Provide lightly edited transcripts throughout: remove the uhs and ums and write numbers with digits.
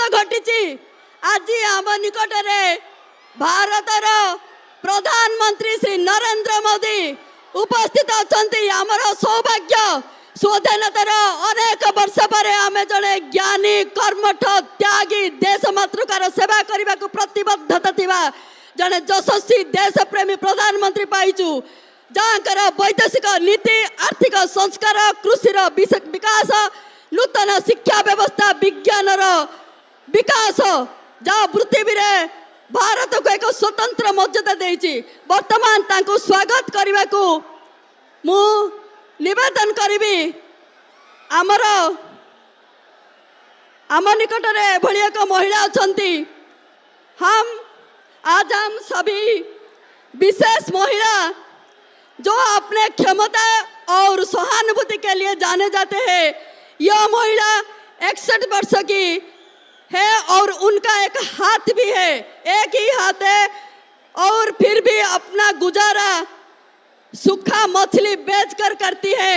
घटी आज आम निकट में भारतर प्रधानमंत्री श्री नरेंद्र मोदी उपस्थित अच्छा आमर सौभाग्य स्वाधीनतार अनेक वर्ष पर आम जड़े ज्ञानी कर्मठ त्यागी देश मातृकार सेवा करने को प्रतिबद्धता थिबा जड़े यशस्वी देश प्रेमी प्रधानमंत्री पाइचु जहाँकर वैदेशिक नीति आर्थिक संस्कार कृषि विकास नूतन शिक्षा व्यवस्था विज्ञान विकास जहाँ पृथ्वी रे भारत को एक स्वतंत्र मर्यादा देछि वर्तमान तांको स्वागत करने को मु निवेदन करी आमर आम निकट में भली एक महिला अच्छी आज हम सभी विशेष महिला जो अपने क्षमता और सहानुभूति के लिए जाने जाते हैं यह महिला 61 वर्ष की है और उनका एक हाथ भी है एक ही हाथ है और फिर भी अपना गुजारा सूखा मछली बेचकर करती है।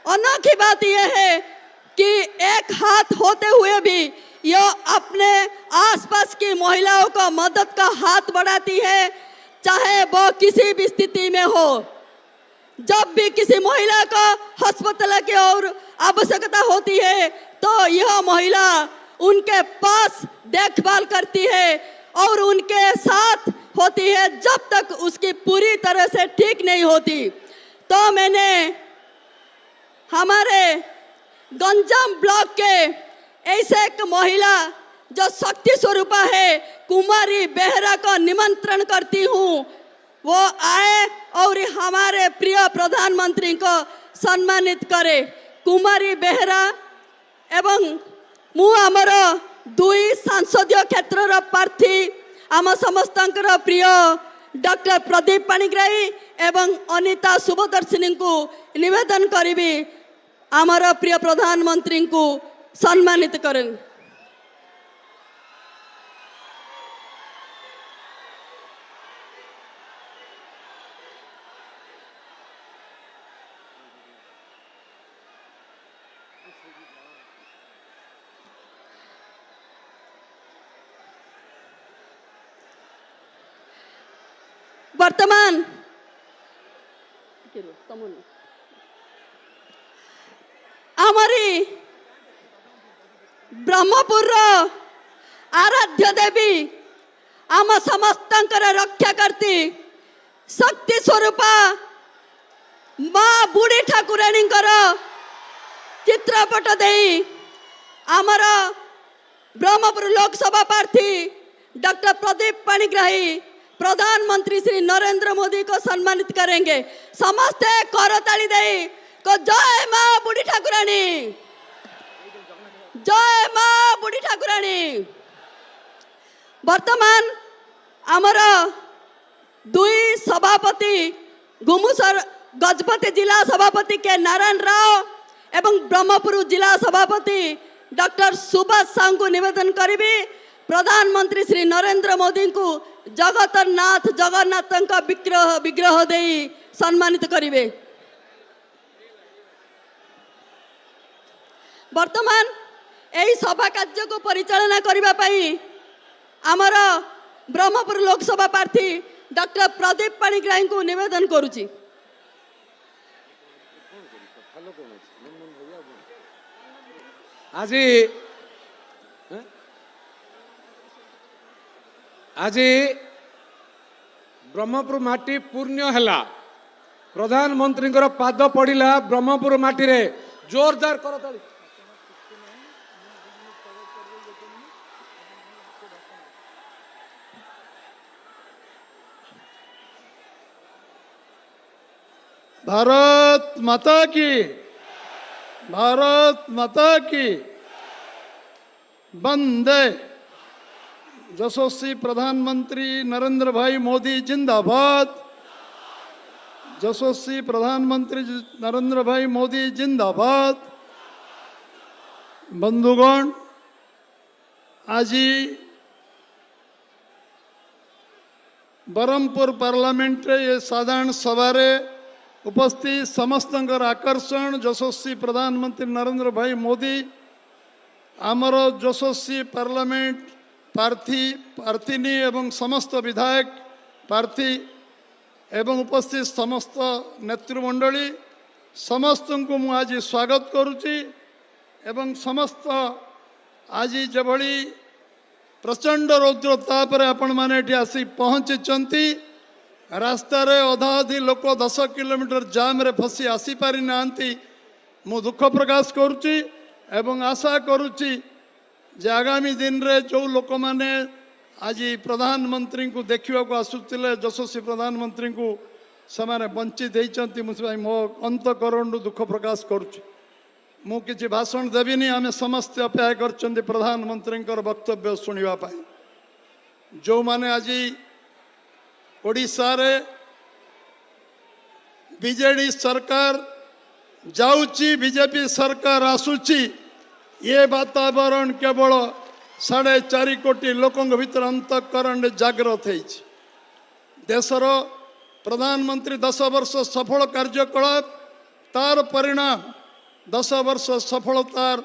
अनोखी बात यह है कि एक हाथ होते हुए भी यह अपने आसपास की महिलाओं को मदद का हाथ बढ़ाती है चाहे वह किसी भी स्थिति में हो। जब भी किसी महिला को अस्पताल की और आवश्यकता होती है तो यह महिला उनके पास देखभाल करती है और उनके साथ होती है जब तक उसकी पूरी तरह से ठीक नहीं होती। तो मैंने हमारे गंजाम ब्लॉक के ऐसे एक महिला जो शक्ति स्वरूपा है कुमारी बेहरा को निमंत्रण करती हूँ वो आए और हमारे प्रिय प्रधानमंत्री को सम्मानित करे। कुमारी बेहरा एवं मु आमर दुई संसदीय क्षेत्र प्रार्थी आम समस्त प्रिय डॉक्टर प्रदीप पाणिग्राही एवं अनिता शुभदर्शिनी को निवेदन करी आमर प्रिय प्रधानमंत्री को सम्मानित करें। वर्तमान आमरी ब्रह्मपुर आराध्य देवी आम समस्त रक्षा करती शक्ति स्वरूपा माँ बुढ़ी ठाकुराणी चित्रपट दे आमर ब्रह्मपुर लोकसभा प्रार्थी डॉक्टर प्रदीप पाणिग्राही प्रधानमंत्री श्री नरेंद्र मोदी को सम्मानित करेंगे। समस्त करताली दे को जय माँ बुढ़ी ठाकुराणी जय माँ बुढ़ी ठाकुराणी। वर्तमान आमर दुई सभापति गुमुसर गजपति जिला सभापति के नारायण राव एवं ब्रह्मपुर जिला सभापति डॉक्टर सुभाष साहू को निवेदन करी प्रधानमंत्री श्री नरेंद्र मोदी को जगतनाथ जगन्नाथ का विग्रह दे सम्मानित करिवे। वर्तमान यही सभा कार्य को परिचालना करिबा पई आमर ब्रह्मपुर लोकसभा प्रार्थी डॉक्टर प्रदीप पाणिग्राही को निवेदन करुची। आज ब्रह्मपुर माटी पुण्य हैला प्रधानमंत्री पाद पड़ा ब्रह्मपुर माटी रे जोरदार करताली। भारत माता की भारत माता की वंदे। यशस्वी प्रधानमंत्री नरेंद्र भाई मोदी जिंदाबाद। यशस्वी प्रधानमंत्री नरेंद्र भाई मोदी जिंदाबाद। बंधुगण आज बरमपुर पार्लियामेंट रे ये साधारण सभा उपस्थित समस्त आकर्षण यशस्वी प्रधानमंत्री नरेंद्र भाई मोदी आमर यशस्वी पार्लियामेंट प्रार्थी प्रार्थिनी एवं समस्त विधायक प्रार्थी एवं उपस्थित समस्त नेतृमंडली समस्त को मु आज स्वागत करुच्ची एवं समस्त आज जभली प्रचंड रौद्रताप आपण मैंने आसी पहुँची रास्तार अधा अधी लोक 10 किलोमीटर जाम रे फसी आसी पारि नांती मु दुख प्रकाश करुच्ची एवं आशा करुच्ची जे आगामी दिन रे जो लोक माने आज प्रधानमंत्री को देखा आसुले यशस्वी प्रधानमंत्री को से वंचित होती मुझे मो अंतकरण दुख प्रकाश करुच्ची मु किसी भाषण देविनी आम समस्त अपेक्षा कर प्रधानमंत्री वक्तव्य शुणापी जो माने आज ओडिशा रे बीजेडी सरकार जाऊची बीजेपी सरकार आसुची ये वातावरण केवल 4.5 कोटी लोकों भीतर अंतकरण जागृत है देशर प्रधानमंत्री 10 वर्ष सफल कार्यकलाप तार परिणाम 10 वर्ष सफलतार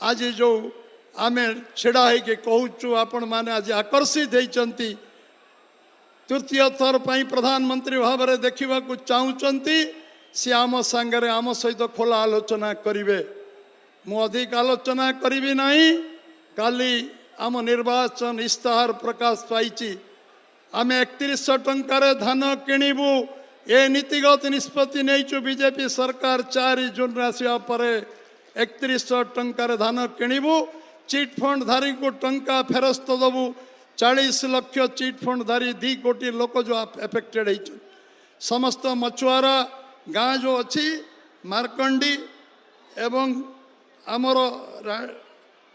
आज जो आमे छिड़ा है कहूँ आपण माने आज आकर्षित होती तृतीय थर पर प्रधानमंत्री भाव में देखा चाहूँगी सी आम सांगे आम सहित खोला आलोचना करेंगे मु अधिक आलोचना करी ना काली आम निर्वाचन इस्ताहार प्रकाश पाई आम 3100 टंकार धान किणबू ए नीतिगत निष्पत्ति नहीं बीजेपी सरकार 4 जून आसवा पर 3100 टंकार धान किणबू चिटफंड धारी को टंका फेरस्त दबू 40 लाख चिटफंड धारी 2 कोटी लोक जो एफेक्टेड हो समस्त मछुआरा गाँ जो अच्छी मारकंडी एवं आमर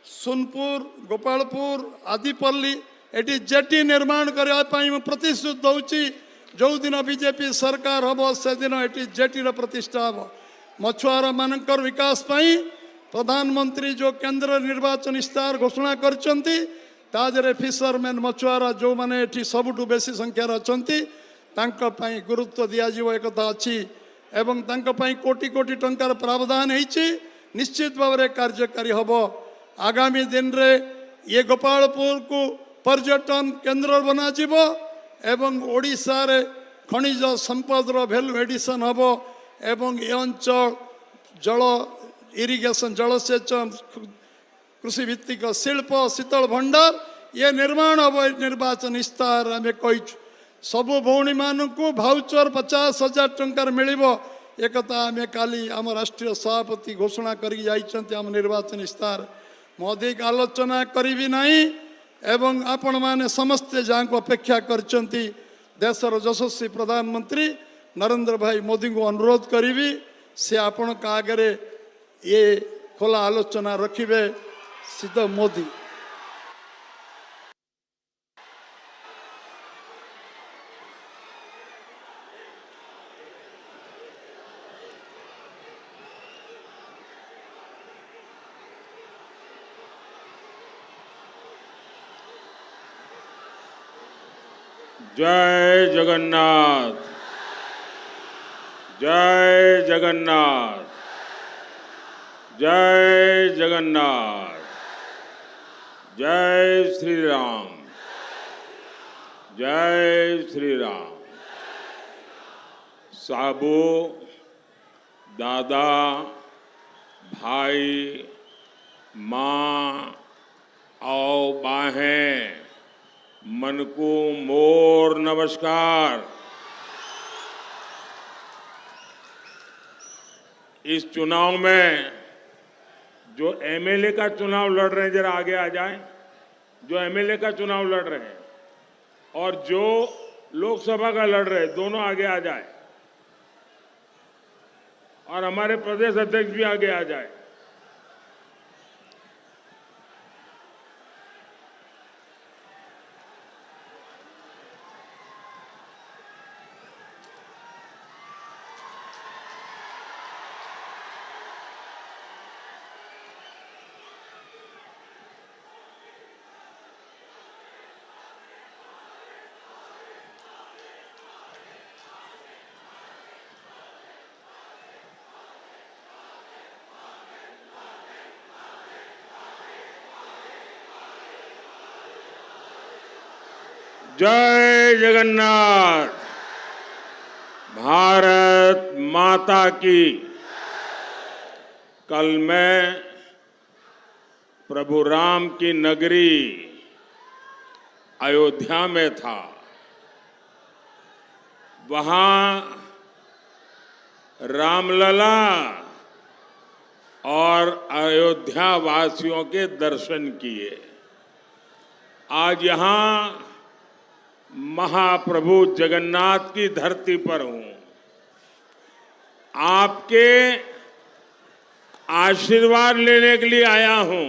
सोनपुर गोपालपुर आदिपल्ली एटी जेटी निर्माण करने प्रतिश्रुत दूची जो दिन बीजेपी सरकार हम से दिन ये जेटीर प्रतिष्ठा हम मछुआरा मानकर विकास पाई प्रधानमंत्री जो केंद्र निर्वाचन इस्ताहार घोषणा करछंती ताजरे फिशरमैन मछुआरा जो माने एठी सबुठु बेसी संख्यार अछंती तांका पई गुरुत्व दिया जीव एक कथा अछि एवं तांका पई कोटी कोटी टंकार प्रावधान होईछि निश्चित भाव में कार्यकारी हब आगामी दिन रे ये गोपालपुर को पर्यटन केंद्र बना जीव एवं ओडिशा रे खनिज संपदर भैल्यू एडिशन हब एवं ए अंचल जल इरिगेशन जलसेचन कृषि भित्तिक शिल्प शीतल भंडार ये निर्माण हम निर्वाचन इस्ताहार आम कही सबु भौणी मानक भाउचर 50,000 टंकार मिल एक आम काली आम राष्ट्रीय सभापति घोषणा कर निर्वाचन इस्ताहार मु अधिक आलोचना करी ना एवं आपण मैंने समस्ते जहाँ को अपेक्षा करछंती देशर यशस्वी प्रधानमंत्री नरेंद्र भाई मोदी को अनुरोध करी से आपण का आगे ये खोला आलोचना रखिबे सीधा मोदी जय जगन्नाथ जय जगन्नाथ जय जगन्नाथ जय श्री राम जय श्री राम साबू दादा भाई माँ और बाहें मन को मोर नमस्कार। इस चुनाव में जो एमएलए का चुनाव लड़ रहे हैं जरा आगे आ जाएं। जो एमएलए का चुनाव लड़ रहे हैं और जो लोकसभा का लड़ रहे हैं दोनों आगे आ जाए और हमारे प्रदेश अध्यक्ष भी आगे आ जाए। जय जगन्नाथ। भारत माता की। कल मैं प्रभु राम की नगरी अयोध्या में था। वहां रामलला और अयोध्या वासियों के दर्शन किए। आज यहां महाप्रभु जगन्नाथ की धरती पर हूं। आपके आशीर्वाद लेने के लिए आया हूं।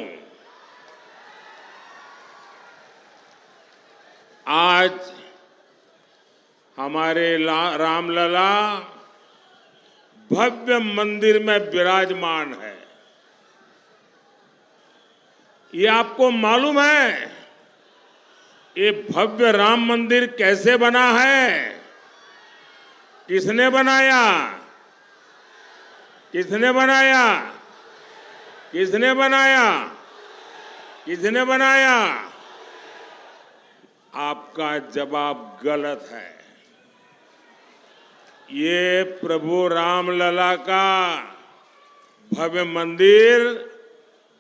आज हमारे रामलला भव्य मंदिर में विराजमान है। ये आपको मालूम है ये भव्य राम मंदिर कैसे बना है? किसने बनाया? किसने बनाया? किसने बनाया? किसने बनाया? आपका जवाब गलत है। ये प्रभु रामलला का भव्य मंदिर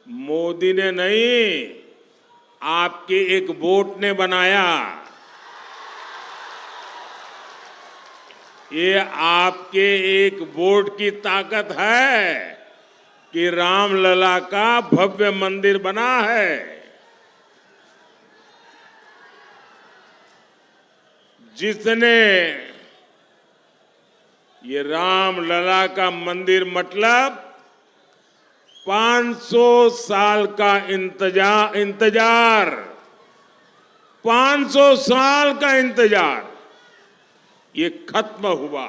मोदी ने नहीं, आपके एक वोट ने बनाया। ये आपके एक वोट की ताकत है कि रामलला का भव्य मंदिर बना है। जिसने ये रामलला का मंदिर मतलब 500 साल का इंतजार 500 साल का इंतजार ये खत्म हुआ।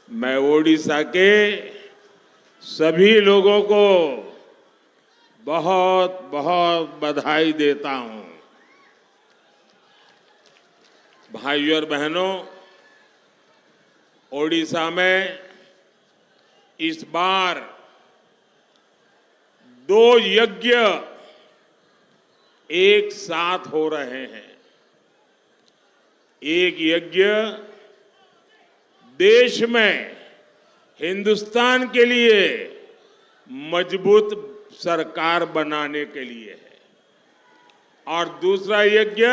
मैं ओडिशा के सभी लोगों को बहुत बहुत बधाई देता हूं। भाइयों और बहनों, ओडिशा में इस बार 2 यज्ञ एक साथ हो रहे हैं। एक यज्ञ देश में हिंदुस्तान के लिए मजबूत सरकार बनाने के लिए है और दूसरा यज्ञ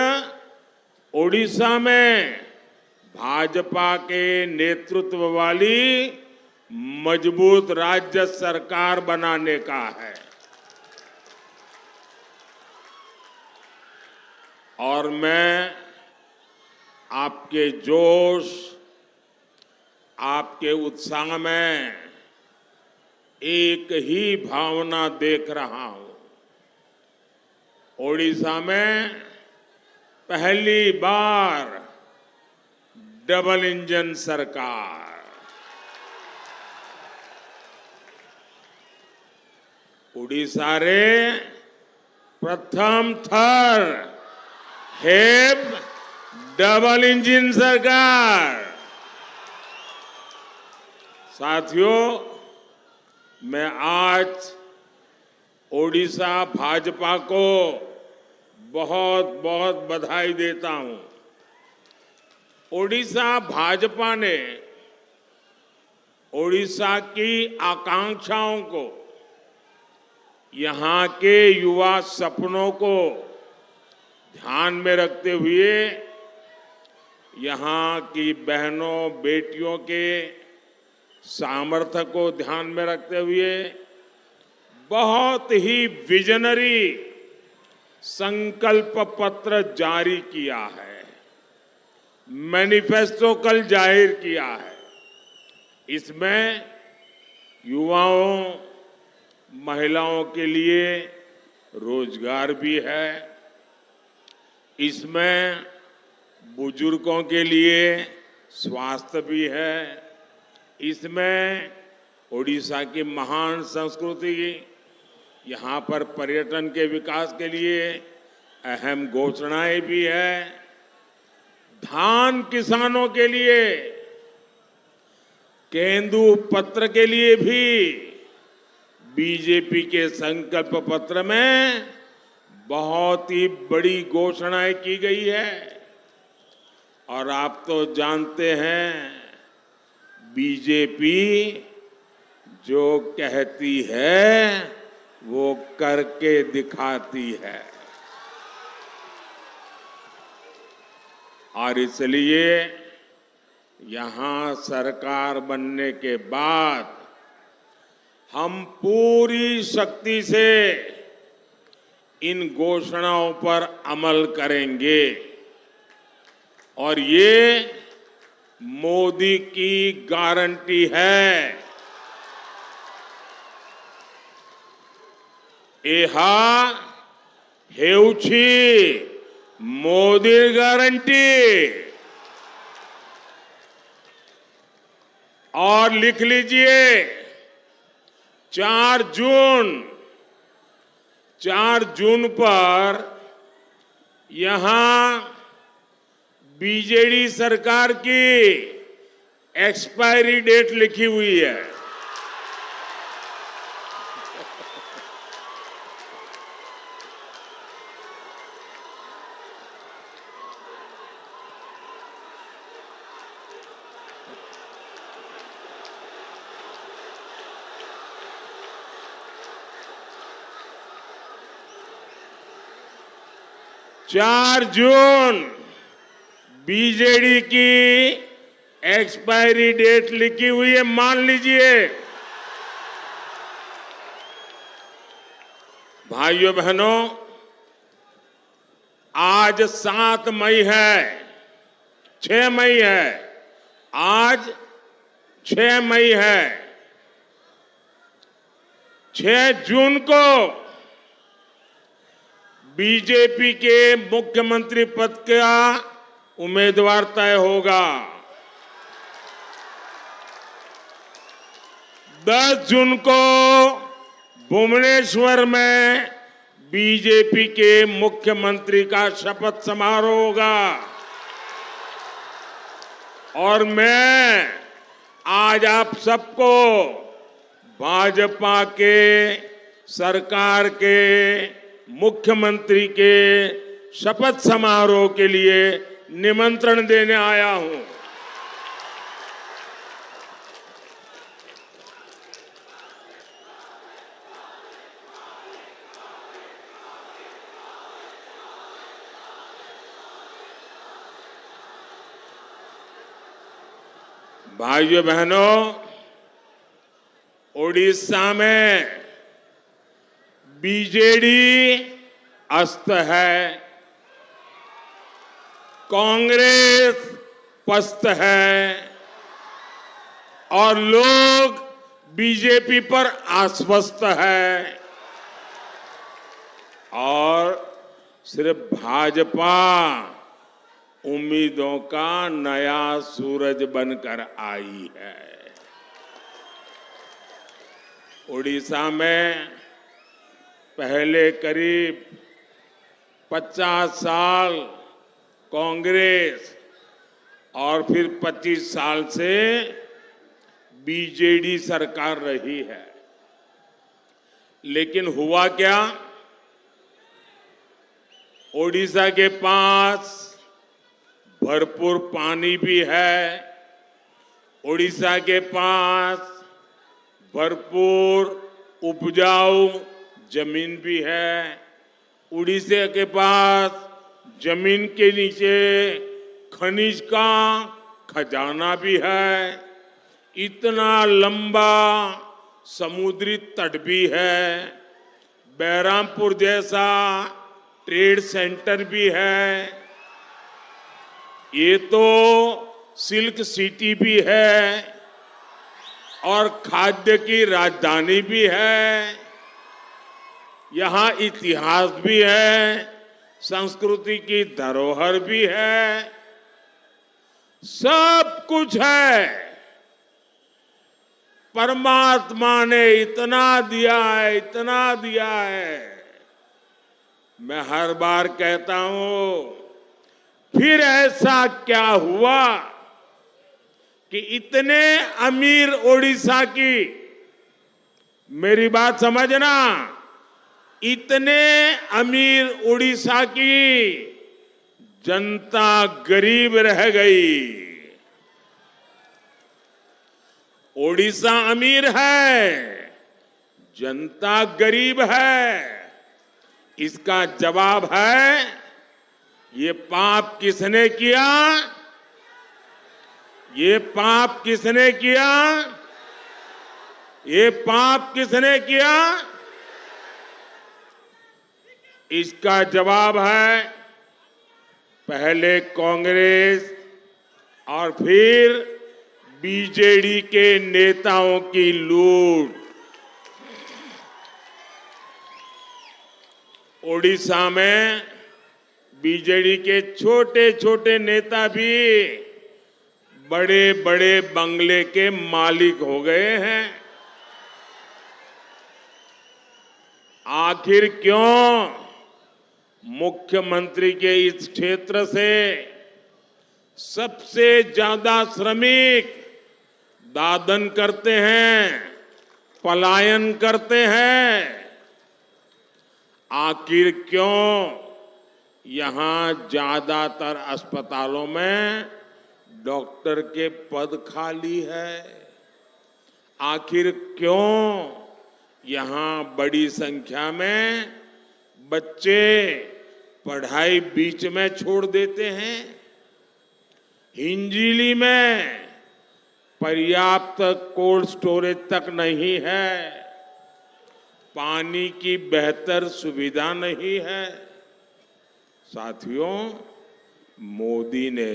ओडिशा में भाजपा के नेतृत्व वाली मजबूत राज्य सरकार बनाने का है। और मैं आपके जोश, आपके उत्साह में एक ही भावना देख रहा हूं। ओडिशा में पहली बार डबल इंजन सरकार। ओडिशा रे प्रथम थर हेब डबल इंजन सरकार। साथियों, मैं आज ओडिशा भाजपा को बहुत बहुत बधाई देता हूं। ओडिशा भाजपा ने ओडिशा की आकांक्षाओं को, यहां के युवा सपनों को ध्यान में रखते हुए, यहां की बहनों बेटियों के सामर्थ्य को ध्यान में रखते हुए बहुत ही विजनरी संकल्प पत्र जारी किया है। मैनिफेस्टो कल जाहिर किया है। इसमें युवाओं, महिलाओं के लिए रोजगार भी है। इसमें बुजुर्गों के लिए स्वास्थ्य भी है। इसमें ओडिशा की महान संस्कृति, यहाँ पर पर्यटन के विकास के लिए अहम घोषणाएं भी है। धान किसानों के लिए, केंदु पत्र के लिए भी बीजेपी के संकल्प पत्र में बहुत ही बड़ी घोषणाएं की गई है और आप तो जानते हैं बीजेपी जो कहती है वो करके दिखाती है। और इसलिए यहां सरकार बनने के बाद हम पूरी शक्ति से इन घोषणाओं पर अमल करेंगे और ये मोदी की गारंटी है। एहा हेउछि मोदी गारंटी। और लिख लीजिए 4 जून पर यहां बीजेडी सरकार की एक्सपायरी डेट लिखी हुई है। चार जून बीजेडी की एक्सपायरी डेट लिखी हुई है, मान लीजिए। भाइयों बहनों, आज 7 मई है, 6 मई है, आज 6 मई है। 6 जून को बीजेपी के मुख्यमंत्री पद का उम्मीदवार तय होगा। 10 जून को भुवनेश्वर में बीजेपी के मुख्यमंत्री का शपथ समारोह होगा। और मैं आज आप सबको भाजपा के सरकार के मुख्यमंत्री के शपथ समारोह के लिए निमंत्रण देने आया हूं। भाइयों बहनों, ओडिशा में बीजेडी अस्त है, कांग्रेस पस्त है और लोग बीजेपी पर आश्वस्त है और सिर्फ भाजपा उम्मीदों का नया सूरज बनकर आई है। ओडिशा में पहले करीब 50 साल कांग्रेस और फिर 25 साल से बीजेडी सरकार रही है। लेकिन हुआ क्या? ओडिशा के पास भरपूर पानी भी है, ओडिशा के पास भरपूर उपजाऊ जमीन भी है, उड़ीसा के पास जमीन के नीचे खनिज का खजाना भी है, इतना लंबा समुद्री तट भी है, बैरामपुर जैसा ट्रेड सेंटर भी है, ये तो सिल्क सिटी भी है और खाद्य की राजधानी भी है। यहाँ इतिहास भी है, संस्कृति की धरोहर भी है, सब कुछ है। परमात्मा ने इतना दिया है, इतना दिया है। मैं हर बार कहता हूं, फिर ऐसा क्या हुआ कि इतने अमीर ओडिशा की, मेरी बात समझना, इतने अमीर उड़ीसा की जनता गरीब रह गई। उड़ीसा अमीर है, जनता गरीब है। इसका जवाब है, ये पाप किसने किया? ये पाप किसने किया? ये पाप किसने किया? इसका जवाब है, पहले कांग्रेस और फिर बीजेडी के नेताओं की लूट। ओडिशा में बीजेडी के छोटे छोटे नेता भी बड़े बड़े बंगले के मालिक हो गए हैं। आखिर क्यों? मुख्यमंत्री के इस क्षेत्र से सबसे ज्यादा श्रमिक दादन करते हैं, पलायन करते हैं। आखिर क्यों यहां ज्यादातर अस्पतालों में डॉक्टर के पद खाली है? आखिर क्यों यहां बड़ी संख्या में बच्चे पढ़ाई बीच में छोड़ देते हैं? हिंजीली में पर्याप्त कोल्ड स्टोरेज तक नहीं है, पानी की बेहतर सुविधा नहीं है। साथियों, मोदी ने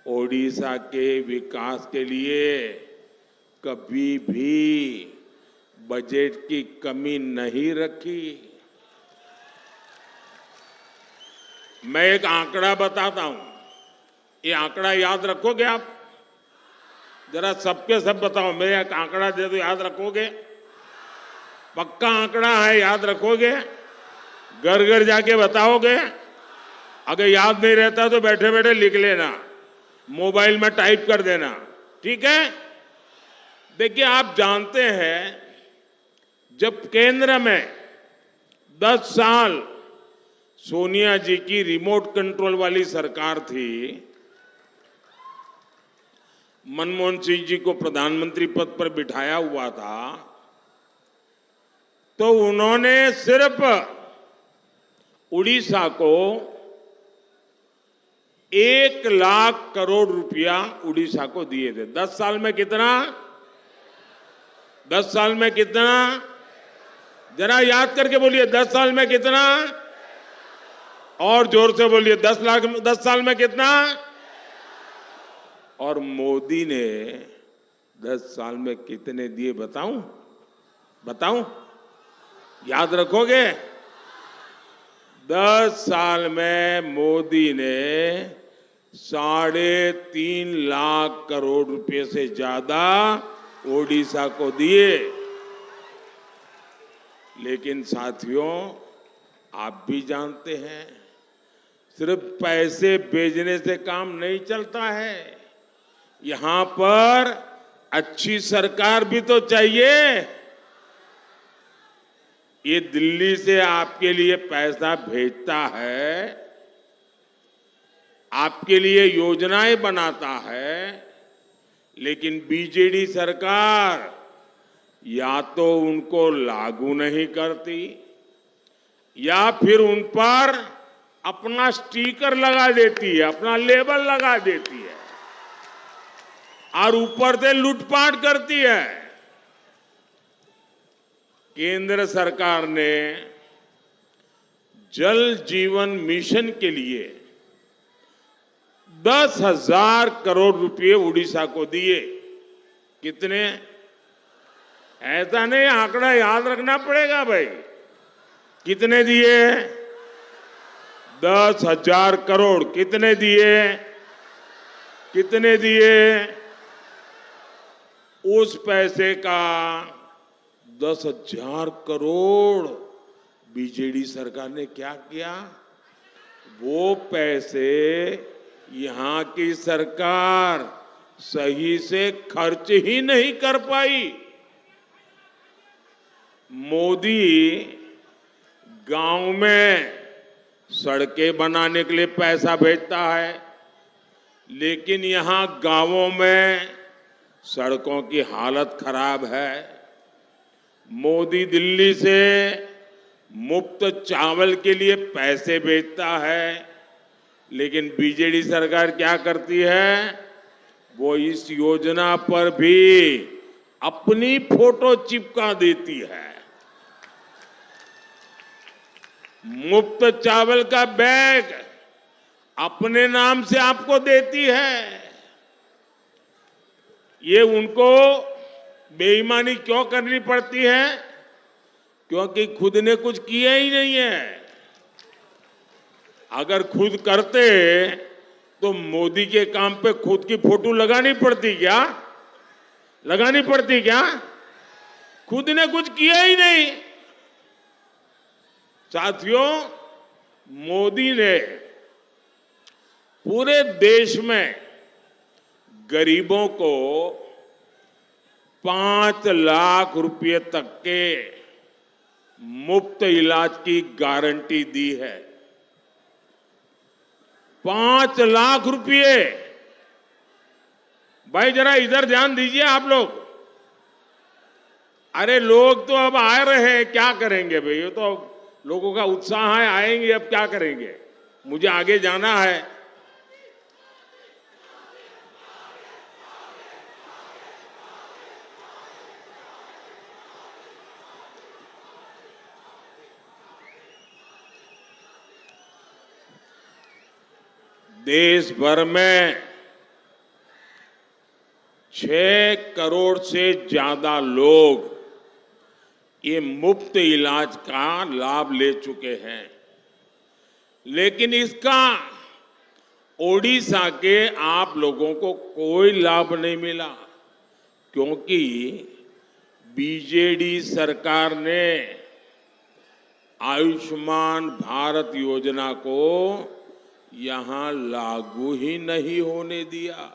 ओडिशा के विकास के लिए कभी भी बजट की कमी नहीं रखी। मैं एक आंकड़ा बताता हूं, ये आंकड़ा याद रखोगे आप? जरा सबके सब बताओ, मैं एक आंकड़ा दे दो, याद रखोगे? पक्का आंकड़ा है, याद रखोगे? घर घर जाके बताओगे? अगर याद नहीं रहता तो बैठे बैठे लिख लेना, मोबाइल में टाइप कर देना, ठीक है? देखिए, आप जानते हैं, जब केंद्र में 10 साल सोनिया जी की रिमोट कंट्रोल वाली सरकार थी, मनमोहन सिंह जी को प्रधानमंत्री पद पर बिठाया हुआ था, तो उन्होंने सिर्फ उड़ीसा को 1 लाख करोड़ रुपया उड़ीसा को दिए थे। 10 साल में कितना? 10 साल में कितना? जरा याद करके बोलिए, 10 साल में कितना? और जोर से बोलिए, 10 साल में कितना? और मोदी ने 10 साल में कितने दिए बताऊं? बताऊं? याद रखोगे? 10 साल में मोदी ने 3.5 लाख करोड़ रुपए से ज्यादा ओडिशा को दिए। लेकिन साथियों, आप भी जानते हैं, सिर्फ पैसे भेजने से काम नहीं चलता है। यहां पर अच्छी सरकार भी तो चाहिए। ये दिल्ली से आपके लिए पैसा भेजता है, आपके लिए योजनाएं बनाता है, लेकिन बीजेडी सरकार या तो उनको लागू नहीं करती या फिर उन पर अपना स्टिकर लगा देती है, अपना लेबल लगा देती है और ऊपर से लूटपाट करती है। केंद्र सरकार ने जल जीवन मिशन के लिए 10,000 करोड़ रुपए उड़ीसा को दिए। कितने? ऐसा नहीं, आंकड़ा याद रखना पड़ेगा भाई। कितने दिए? 10,000 करोड़। कितने दिए? कितने दिए? उस पैसे का 10,000 करोड़ बीजेडी सरकार ने क्या किया? वो पैसे यहां की सरकार सही से खर्च ही नहीं कर पाई। मोदी गांव में सड़कें बनाने के लिए पैसा भेजता है, लेकिन यहां गांवों में सड़कों की हालत खराब है। मोदी दिल्ली से मुफ्त चावल के लिए पैसे भेजता है, लेकिन बीजेडी सरकार क्या करती है, वो इस योजना पर भी अपनी फोटो चिपका देती है। मुफ्त चावल का बैग अपने नाम से आपको देती है। ये उनको बेईमानी क्यों करनी पड़ती है? क्योंकि खुद ने कुछ किया ही नहीं है। अगर खुद करते तो मोदी के काम पे खुद की फोटो लगानी पड़ती क्या? लगानी पड़ती क्या? खुद ने कुछ किया ही नहीं। साथियों, मोदी ने पूरे देश में गरीबों को 5 लाख रुपए तक के मुफ्त इलाज की गारंटी दी है। 5 लाख रुपए। भाई जरा इधर ध्यान दीजिए आप लोग। अरे लोग तो अब आ रहे हैं, क्या करेंगे भाई? ये तो लोगों का उत्साह है, आएंगे, अब क्या करेंगे? मुझे आगे जाना है। देश भर में 6 करोड़ से ज्यादा लोग ये मुफ्त इलाज का लाभ ले चुके हैं, लेकिन इसका ओडिशा के आप लोगों को कोई लाभ नहीं मिला, क्योंकि बीजेडी सरकार ने आयुष्मान भारत योजना को यहां लागू ही नहीं होने दिया।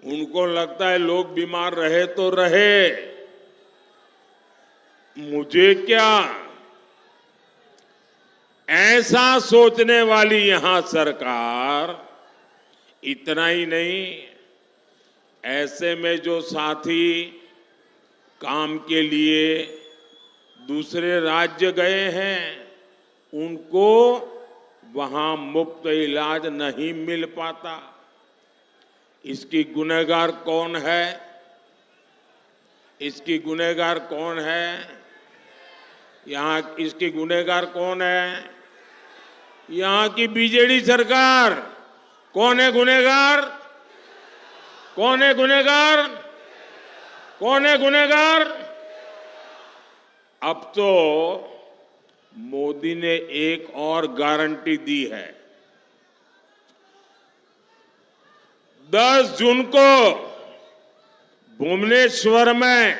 उनको लगता है लोग बीमार रहे तो रहे, मुझे क्या। ऐसा सोचने वाली यहां सरकार। इतना ही नहीं, ऐसे में जो साथी काम के लिए दूसरे राज्य गए हैं, उनको वहां मुफ्त इलाज नहीं मिल पाता। इसकी गुनहगार कौन है? इसकी गुनहगार कौन है? यहां इसकी गुनहगार कौन है? यहां की बीजेडी सरकार। कौन है गुनहगार? कौन है गुनहगार? कौन है गुनहगार? अब तो मोदी ने एक और गारंटी दी है। 10 जून को भुवनेश्वर में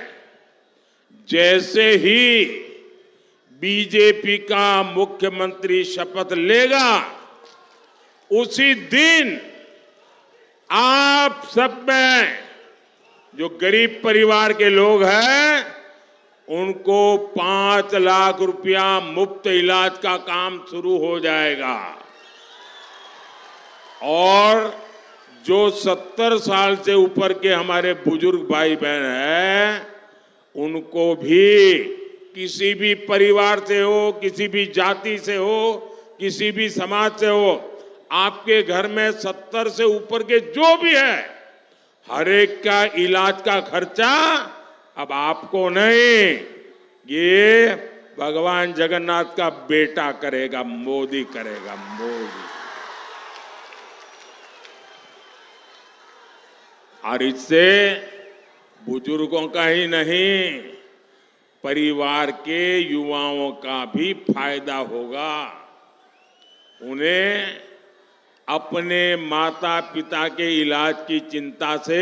जैसे ही बीजेपी का मुख्यमंत्री शपथ लेगा, उसी दिन आप सब में जो गरीब परिवार के लोग हैं, उनको 5 लाख रुपया मुफ्त इलाज का काम शुरू हो जाएगा। और जो 70 साल से ऊपर के हमारे बुजुर्ग भाई बहन हैं, उनको भी, किसी भी परिवार से हो, किसी भी जाति से हो, किसी भी समाज से हो, आपके घर में 70 से ऊपर के जो भी है, हर एक का इलाज का खर्चा अब आपको नहीं, ये भगवान जगन्नाथ का बेटा करेगा, मोदी करेगा, मोदी। और इससे बुजुर्गों का ही नहीं, परिवार के युवाओं का भी फायदा होगा। उन्हें अपने माता पिता के इलाज की चिंता से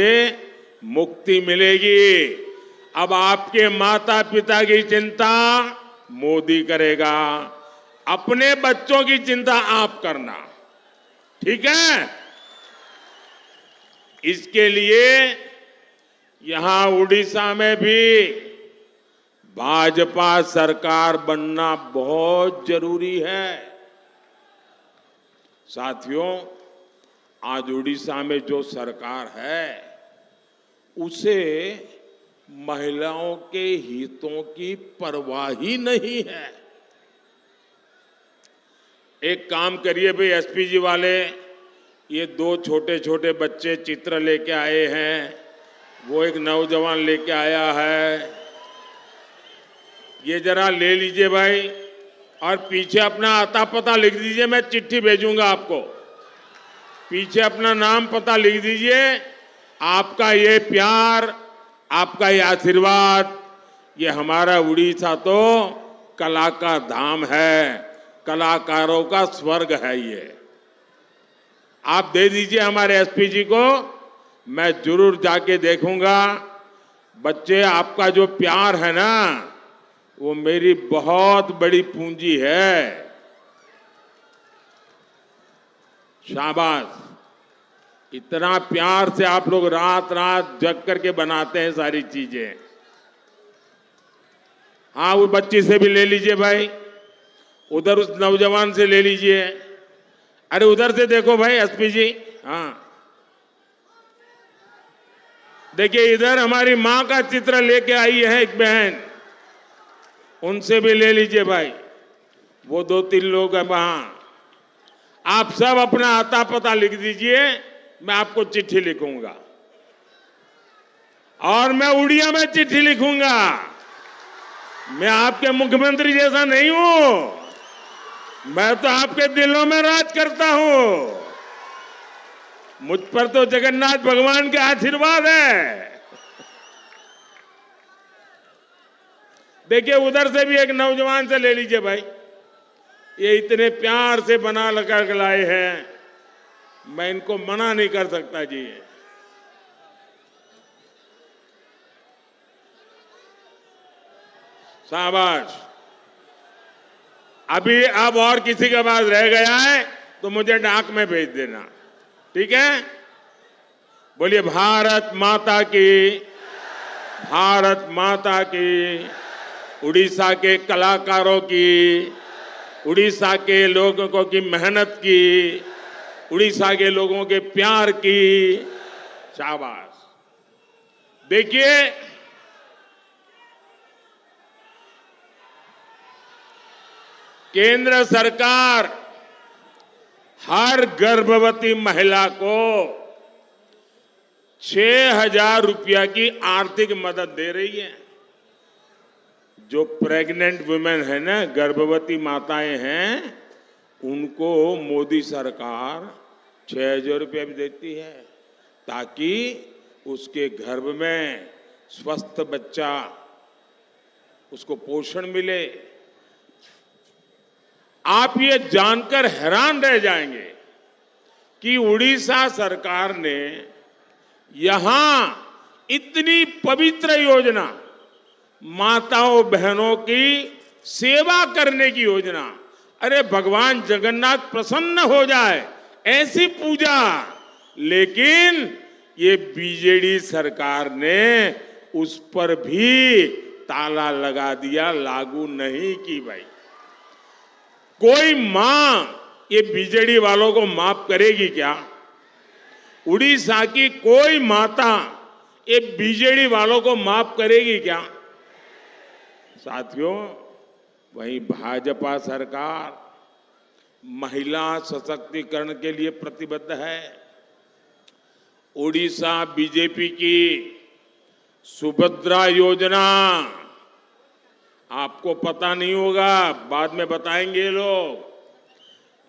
मुक्ति मिलेगी। अब आपके माता पिता की चिंता मोदी करेगा, अपने बच्चों की चिंता आप करना, ठीक है? इसके लिए यहां उड़ीसा में भी भाजपा सरकार बनना बहुत जरूरी है। साथियों, आज उड़ीसा में जो सरकार है उसे महिलाओं के हितों की परवाह ही नहीं है। एक काम करिए भाई, एसपीजी वाले, ये दो छोटे छोटे बच्चे चित्र लेके आए हैं, वो एक नौजवान लेके आया है, ये जरा ले लीजिए भाई, और पीछे अपना आता पता लिख दीजिए, मैं चिट्ठी भेजूंगा आपको। पीछे अपना नाम पता लिख दीजिए। आपका ये प्यार, आपका ये आशीर्वाद, ये हमारा उड़ीसा तो कला का धाम है, कलाकारों का स्वर्ग है। ये आप दे दीजिए हमारे एसपीजी को, मैं जरूर जाके देखूंगा। बच्चे, आपका जो प्यार है ना, वो मेरी बहुत बड़ी पूंजी है। शाबाश, इतना प्यार से आप लोग रात रात जग करके बनाते हैं सारी चीजें। हाँ, वो बच्ची से भी ले लीजिए भाई, उधर उस नौजवान से ले लीजिए। अरे उधर से देखो भाई एसपी जी, हाँ देखिए, इधर हमारी मां का चित्र लेके आई है एक बहन, उनसे भी ले लीजिए भाई। वो 2-3 लोग हैं वहां। आप सब अपना आता पता लिख दीजिए, मैं आपको चिट्ठी लिखूंगा, और मैं उड़िया में चिट्ठी लिखूंगा। मैं आपके मुख्यमंत्री जैसा नहीं हूं, मैं तो आपके दिलों में राज करता हूं। मुझ पर तो जगन्नाथ भगवान के आशीर्वाद है। देखिए, उधर से भी एक नौजवान से ले लीजिए भाई, ये इतने प्यार से बना लगा के लाए हैं, मैं इनको मना नहीं कर सकता जी। शाबाश। अभी अब और किसी के पास रह गया है तो मुझे डाक में भेज देना, ठीक है? बोलिए भारत माता की, भारत माता की। उड़ीसा के कलाकारों की, उड़ीसा के लोगों की मेहनत की, उड़ीसा के लोगों के प्यार की। शाबाश। देखिए, केंद्र सरकार हर गर्भवती महिला को 6,000 रुपया की आर्थिक मदद दे रही है। जो प्रेग्नेंट वुमेन है ना, गर्भवती माताएं हैं, उनको मोदी सरकार 6,000 रुपया भी देती है, ताकि उसके गर्भ में स्वस्थ बच्चा, उसको पोषण मिले। आप ये जानकर हैरान रह जाएंगे कि उड़ीसा सरकार ने यहां इतनी पवित्र योजना, माताओं बहनों की सेवा करने की योजना, अरे भगवान जगन्नाथ प्रसन्न हो जाए ऐसी पूजा, लेकिन ये बीजेडी सरकार ने उस पर भी ताला लगा दिया, लागू नहीं की भाई। कोई मां ये बीजेडी वालों को माफ करेगी क्या? उड़ीसा की कोई माता ये बीजेडी वालों को माफ करेगी क्या? साथियों, वहीं भाजपा सरकार महिला सशक्तिकरण के लिए प्रतिबद्ध है। उड़ीसा बीजेपी की सुभद्रा योजना, आपको पता नहीं होगा, बाद में बताएंगे लोग।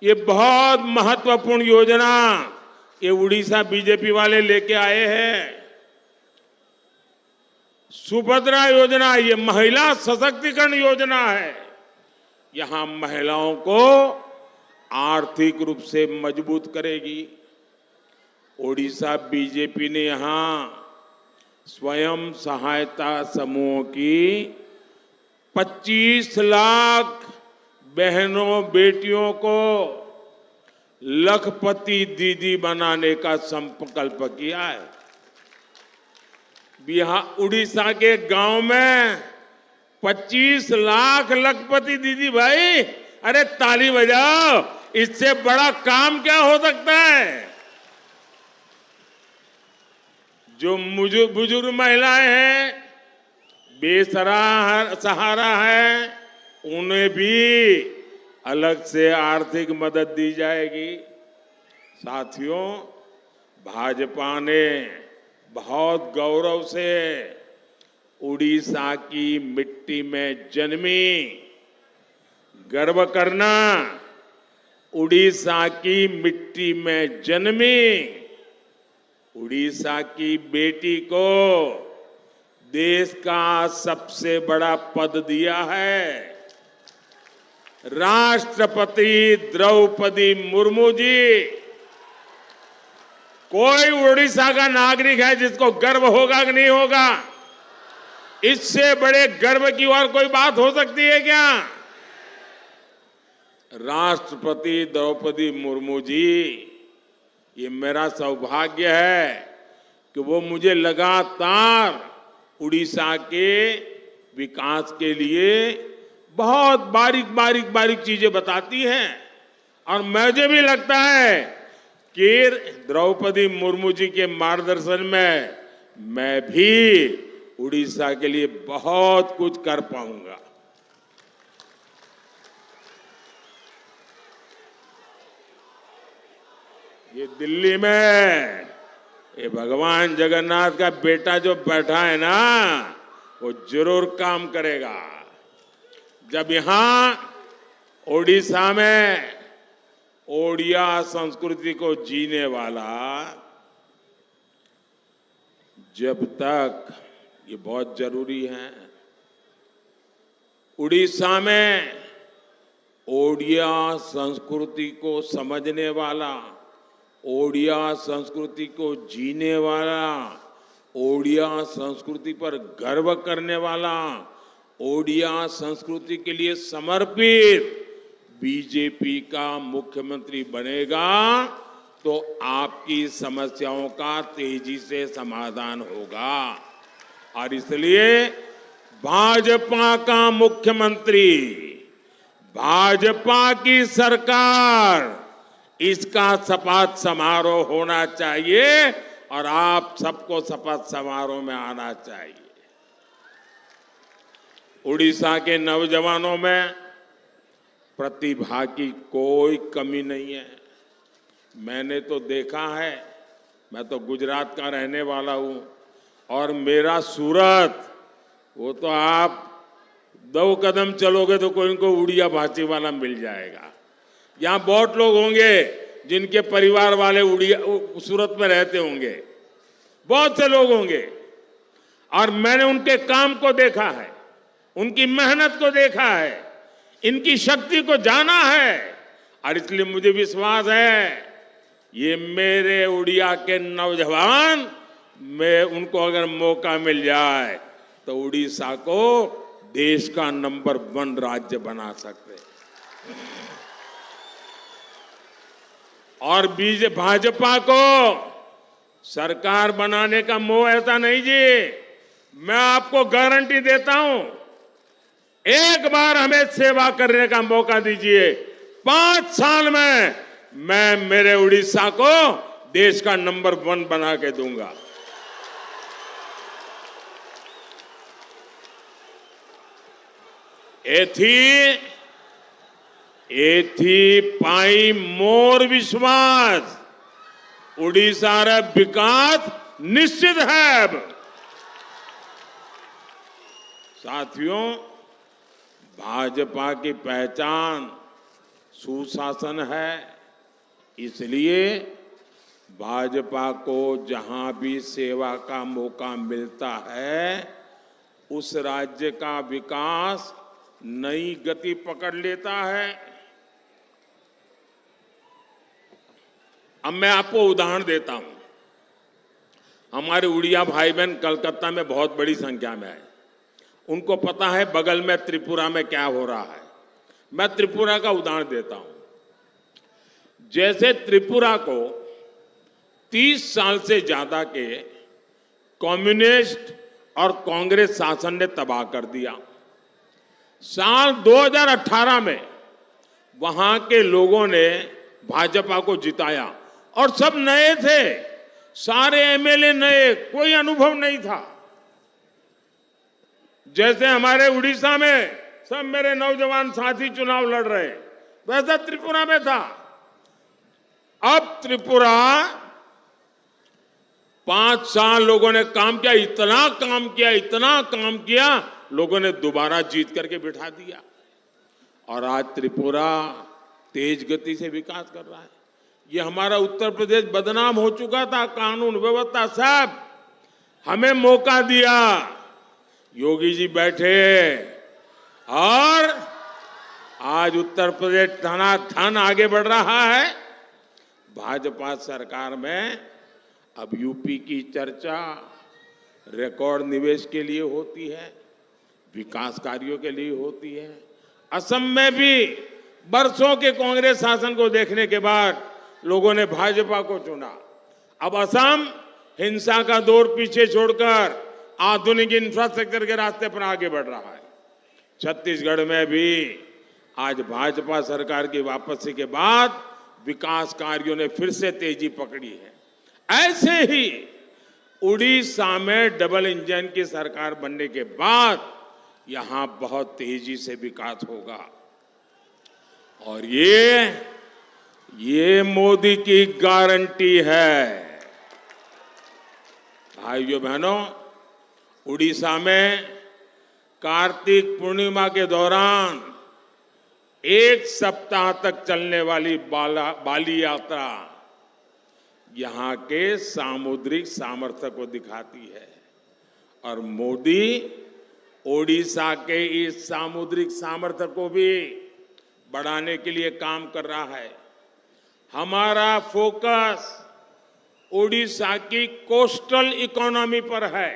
ये बहुत महत्वपूर्ण योजना ये उड़ीसा बीजेपी वाले लेके आए हैं। सुभद्रा योजना ये महिला सशक्तिकरण योजना है। यहां महिलाओं को आर्थिक रूप से मजबूत करेगी। उड़ीसा बीजेपी ने यहां स्वयं सहायता समूहों की 25 लाख बहनों बेटियों को लखपति दीदी बनाने का संकल्प किया है। बिहार उड़ीसा के गांव में 25 लाख लखपति दीदी भाई, अरे ताली बजाओ, इससे बड़ा काम क्या हो सकता है। जो बुजुर्ग महिलाएं हैं, बेसहारा है, उन्हें भी अलग से आर्थिक मदद दी जाएगी। साथियों, भाजपा ने बहुत गौरव से उड़ीसा की मिट्टी में जन्मी, गर्व करना, उड़ीसा की मिट्टी में जन्मी उड़ीसा की बेटी को देश का सबसे बड़ा पद दिया है। राष्ट्रपति द्रौपदी मुर्मू जी, कोई उड़ीसा का नागरिक है जिसको गर्व होगा कि नहीं होगा? इससे बड़े गर्व की और कोई बात हो सकती है क्या? राष्ट्रपति द्रौपदी मुर्मू जी, ये मेरा सौभाग्य है कि वो मुझे लगातार उड़ीसा के विकास के लिए बहुत बारीक चीजें बताती हैं। और मुझे भी लगता है कि द्रौपदी मुर्मू जी के मार्गदर्शन में मैं भी उड़ीसा के लिए बहुत कुछ कर पाऊंगा। ये दिल्ली में ये भगवान जगन्नाथ का बेटा जो बैठा है ना, वो जरूर काम करेगा। जब यहां ओडिशा में ओडिया संस्कृति को जीने वाला, जब तक, ये बहुत जरूरी है, उड़ीसा में ओडिया संस्कृति को समझने वाला, ओडिया संस्कृति को जीने वाला, ओडिया संस्कृति पर गर्व करने वाला, ओडिया संस्कृति के लिए समर्पित बीजेपी का मुख्यमंत्री बनेगा तो आपकी समस्याओं का तेजी से समाधान होगा। और इसलिए भाजपा का मुख्यमंत्री, भाजपा की सरकार, इसका शपथ समारोह होना चाहिए और आप सबको शपथ समारोह में आना चाहिए। उड़ीसा के नौजवानों में प्रतिभा की कोई कमी नहीं है। मैंने तो देखा है, मैं तो गुजरात का रहने वाला हूं, और मेरा सूरत, वो तो आप 2 कदम चलोगे तो कोई इनको उड़िया भाषी वाला मिल जाएगा। यहाँ बहुत लोग होंगे जिनके परिवार वाले उड़िया सूरत में रहते होंगे, बहुत से लोग होंगे, और मैंने उनके काम को देखा है, उनकी मेहनत को देखा है, इनकी शक्ति को जाना है। और इसलिए मुझे विश्वास है ये मेरे उड़िया के नौजवान, मैं उनको अगर मौका मिल जाए तो उड़ीसा को देश का नंबर 1 राज्य बना सकते। और भाजपा को सरकार बनाने का मोह ऐसा नहीं जी, मैं आपको गारंटी देता हूं, एक बार हमें सेवा करने का मौका दीजिए, 5 साल में मैं मेरे उड़ीसा को देश का नंबर 1 बना के दूंगा। एथी पाई मोर विश्वास, उड़ीसा रे विकास निश्चित है। साथियों, भाजपा की पहचान सुशासन है, इसलिए भाजपा को जहां भी सेवा का मौका मिलता है, उस राज्य का विकास नई गति पकड़ लेता है। अब मैं आपको उदाहरण देता हूं। हमारे उड़िया भाई बहन कलकत्ता में बहुत बड़ी संख्या में है, उनको पता है बगल में त्रिपुरा में क्या हो रहा है। मैं त्रिपुरा का उदाहरण देता हूं। जैसे त्रिपुरा को 30 साल से ज्यादा के कम्युनिस्ट और कांग्रेस शासन ने तबाह कर दिया, साल 2018 में वहां के लोगों ने भाजपा को जिताया और सब नए थे, सारे एमएलए नए, कोई अनुभव नहीं था। जैसे हमारे उड़ीसा में सब मेरे नौजवान साथी चुनाव लड़ रहे, वैसा त्रिपुरा में था। अब त्रिपुरा 5 साल लोगों ने काम किया, इतना काम किया, लोगों ने दोबारा जीत करके बिठा दिया और आज त्रिपुरा तेज गति से विकास कर रहा है। ये हमारा उत्तर प्रदेश बदनाम हो चुका था, कानून व्यवस्था सब, हमें मौका दिया, योगी जी बैठे और आज उत्तर प्रदेश धनाधन आगे बढ़ रहा है। भाजपा सरकार में अब यूपी की चर्चा रिकॉर्ड निवेश के लिए होती है, विकास कार्यों के लिए होती है। असम में भी बरसों के कांग्रेस शासन को देखने के बाद लोगों ने भाजपा को चुना। अब असम हिंसा का दौर पीछे छोड़कर आधुनिक इंफ्रास्ट्रक्चर के रास्ते पर आगे बढ़ रहा है। छत्तीसगढ़ में भी आज भाजपा सरकार की वापसी के बाद विकास कार्यों ने फिर से तेजी पकड़ी है। ऐसे ही उड़ीसा में डबल इंजन की सरकार बनने के बाद यहां बहुत तेजी से विकास होगा और ये मोदी की गारंटी है। भाइयों बहनों, उड़ीसा में कार्तिक पूर्णिमा के दौरान 1 सप्ताह तक चलने वाली बाली यात्रा यहां के सामुद्रिक सामर्थ्य को दिखाती है और मोदी ओडिशा के इस सामुद्रिक सामर्थ्य को भी बढ़ाने के लिए काम कर रहा है। हमारा फोकस ओडिशा की कोस्टल इकोनॉमी पर है।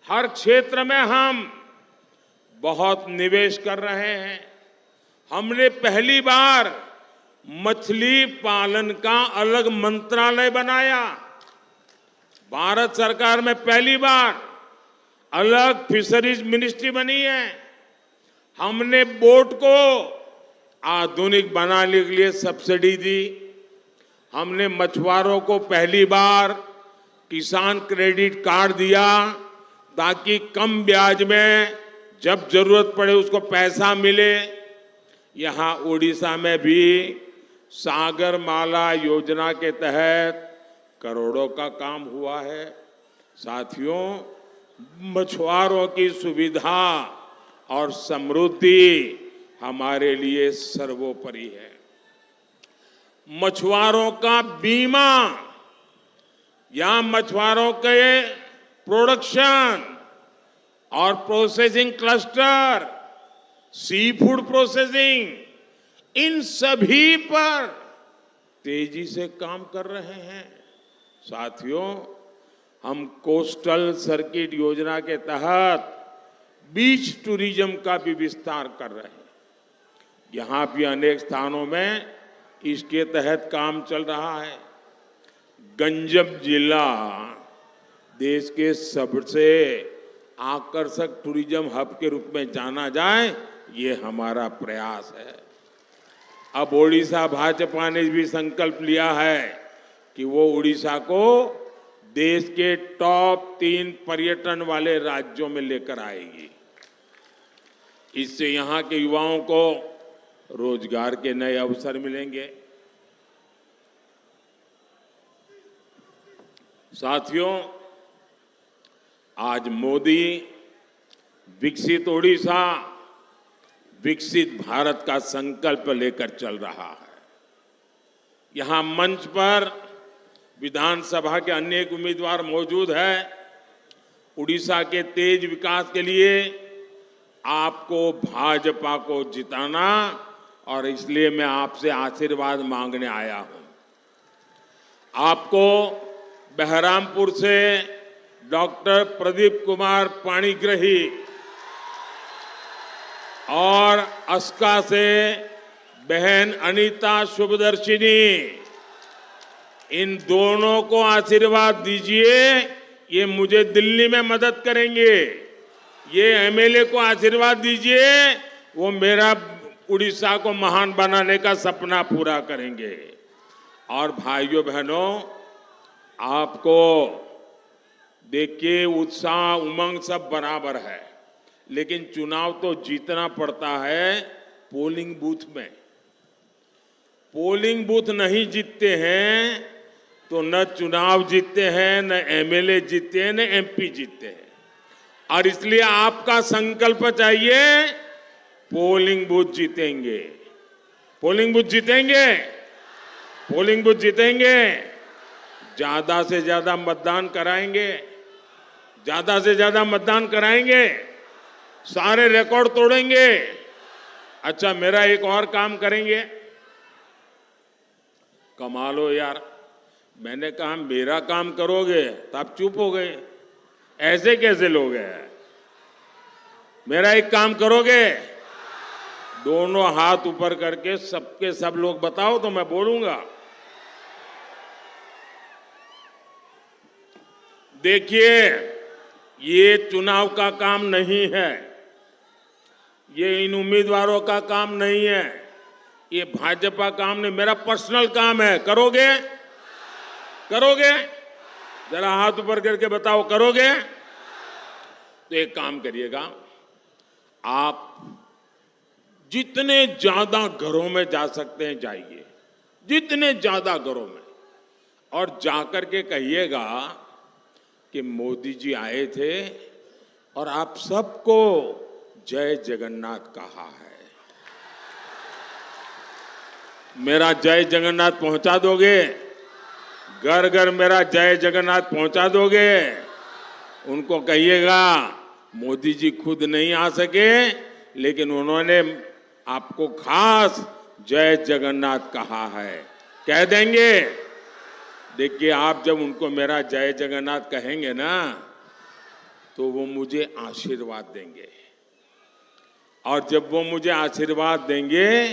हर क्षेत्र में हम बहुत निवेश कर रहे हैं। हमने पहली बार मछली पालन का अलग मंत्रालय बनाया। भारत सरकार में पहली बार अलग फिशरीज मिनिस्ट्री बनी है। हमने बोट को आधुनिक बनाने के लिए सब्सिडी दी। हमने मछुआरों को पहली बार किसान क्रेडिट कार्ड दिया ताकि कम ब्याज में जब जरूरत पड़े उसको पैसा मिले। यहाँ उड़ीसा में भी सागर माला योजना के तहत करोड़ों का काम हुआ है। साथियों, मछुआरों की सुविधा और समृद्धि हमारे लिए सर्वोपरि है। मछुआरों का बीमा या मछुआरों के प्रोडक्शन और processing cluster, sea food processing, इन सभी पर तेजी से काम कर रहे हैं। साथियों, हम कोस्टल सर्किट योजना के तहत बीच टूरिज्म का भी विस्तार कर रहे हैं। यहाँ भी अनेक स्थानों में इसके तहत काम चल रहा है। गंजम जिला देश के सबसे आकर्षक टूरिज्म हब के रूप में जाना जाए, ये हमारा प्रयास है। अब ओडिशा भाजपा ने भी संकल्प लिया है कि वो उड़ीसा को देश के टॉप 3 पर्यटन वाले राज्यों में लेकर आएगी। इससे यहाँ के युवाओं को रोजगार के नए अवसर मिलेंगे। साथियों, आज मोदी विकसित ओडिशा, विकसित भारत का संकल्प लेकर चल रहा है। यहां मंच पर विधानसभा के अनेक उम्मीदवार मौजूद हैं। उड़ीसा के तेज विकास के लिए आपको भाजपा को जिताना और इसलिए मैं आपसे आशीर्वाद मांगने आया हूं। आपको बहरामपुर से डॉक्टर प्रदीप कुमार पाणिग्राही और अस्का से बहन अनीता शुभदर्शिनी, इन दोनों को आशीर्वाद दीजिए। ये मुझे दिल्ली में मदद करेंगे। ये एमएलए को आशीर्वाद दीजिए, वो मेरा उड़ीसा को महान बनाने का सपना पूरा करेंगे। और भाइयों बहनों, आपको देखिए उत्साह उमंग सब बराबर है, लेकिन चुनाव तो जीतना पड़ता है पोलिंग बूथ में। पोलिंग बूथ नहीं जीतते हैं तो न चुनाव जीतते हैं, न एमएलए जीतते हैं, न एमपी जीतते हैं। और इसलिए आपका संकल्प चाहिए, पोलिंग बूथ जीतेंगे, पोलिंग बूथ जीतेंगे, पोलिंग बूथ जीतेंगे। ज्यादा से ज्यादा मतदान कराएंगे, ज्यादा से ज्यादा मतदान कराएंगे, सारे रिकॉर्ड तोड़ेंगे। अच्छा, मेरा एक और काम करेंगे। कमाल हो यार, मैंने कहा मेरा काम करोगे तो आप चुप हो गए। ऐसे कैसे लोग हैं? मेरा एक काम करोगे? दोनों हाथ ऊपर करके सबके सब लोग बताओ तो मैं बोलूंगा। देखिए, ये चुनाव का काम नहीं है, ये इन उम्मीदवारों का काम नहीं है, ये भाजपा काम नहीं, मेरा पर्सनल काम है। करोगे? करोगे? जरा हाथ ऊपर करके बताओ, करोगे? तो एक काम करिएगा, आप जितने ज्यादा घरों में जा सकते हैं जाइए, जितने ज्यादा घरों में, और जाकर के कहिएगा कि मोदी जी आए थे और आप सबको जय जगन्नाथ कहा है। मेरा जय जगन्नाथ पहुंचा दोगे? घर घर मेरा जय जगन्नाथ पहुंचा दोगे? उनको कहिएगा मोदी जी खुद नहीं आ सके, लेकिन उन्होंने आपको खास जय जगन्नाथ कहा है। कह देंगे? देखिए, आप जब उनको मेरा जय जगन्नाथ कहेंगे ना, तो वो मुझे आशीर्वाद देंगे, और जब वो मुझे आशीर्वाद देंगे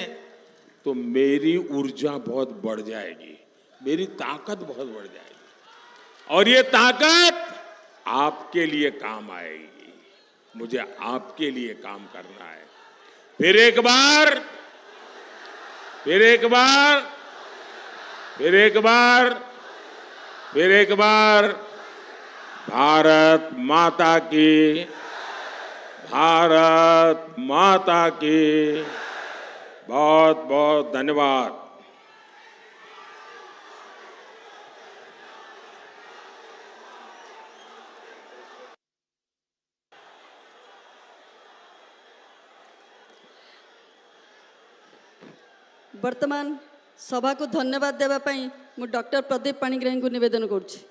तो मेरी ऊर्जा बहुत बढ़ जाएगी, मेरी ताकत बहुत बढ़ जाएगी, और ये ताकत आपके लिए काम आएगी। मुझे आपके लिए काम करना है। फिर एक बार, फिर एक बार, फिर एक बार, फिर एक बार, भारत माता की, भारत माता की। बहुत बहुत धन्यवाद। वर्तमान सभा को धन्यवाद देवा पई मु डॉक्टर प्रदीप पाणिग्राही को निवेदन करुछि।